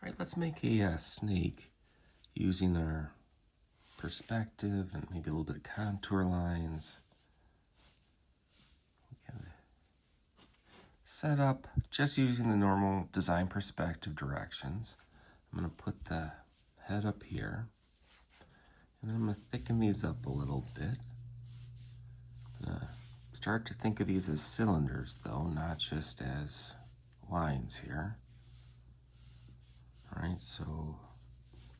All right, let's make a snake using our perspective and maybe a little bit of contour lines. We can set up just using the normal design perspective directions. I'm going to put the head up here, and then I'm going to thicken these up a little bit. I'm going to start to think of these as cylinders, though, not just as lines here. All right, so,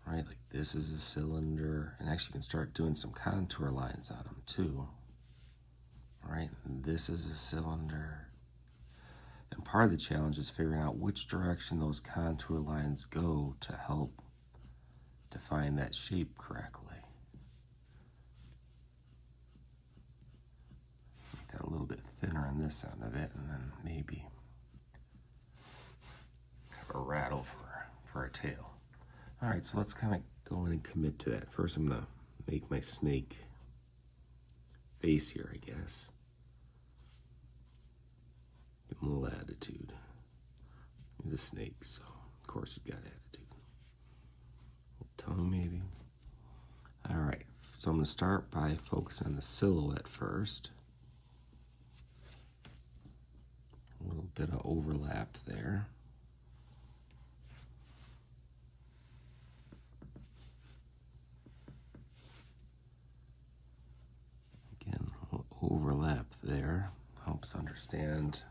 right, like this is a cylinder, and actually you can start doing some contour lines on them too. All right, and this is a cylinder. And part of the challenge is figuring out which direction those contour lines go to help define that shape correctly. Make that a little bit thinner on this end of it, and then maybe have a rattle for a tail. All right, so let's kind of go in and commit to that. First, I'm gonna make my snake face here, I guess. Give him a little attitude. He's a snake, so of course he's got attitude. Tongue maybe. All right, so I'm gonna start by focusing on the silhouette first. A little bit of overlap there. Again, a little overlap there. Helps understand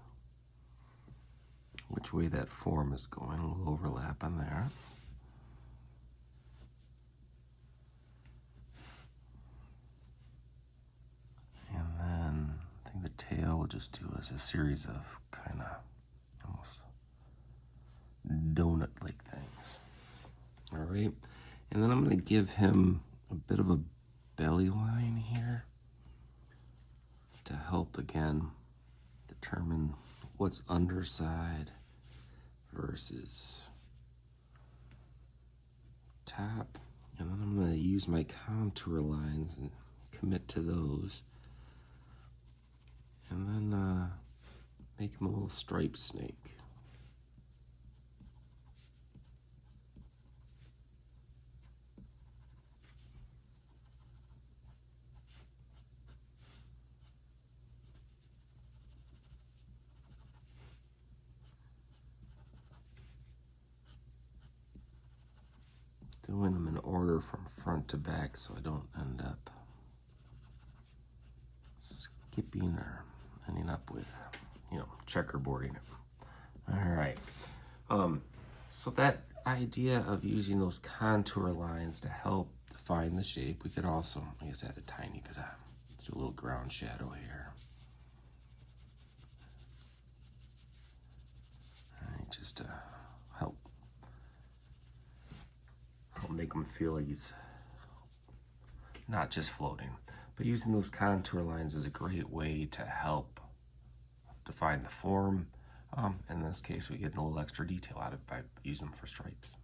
which way that form is going. A little overlap on there. And then I think the tail we'll just do as a series of kind of almost donut-like things. All right, and then I'm going to give him a bit of a belly line here to help again determine what's underside versus top. And then I'm going to use my contour lines and commit to those. And then make him a little striped snake. Doing them in order from front to back so I don't end up skipping or ending up with, checkerboarding it. All right. So that idea of using those contour lines to help define the shape, we could also, I guess, add a tiny bit of, let's do a little ground shadow here. All right, just to help make him feel like he's not just floating. But using those contour lines is a great way to help define the form. In this case, we get a little extra detail out of it by using them for stripes.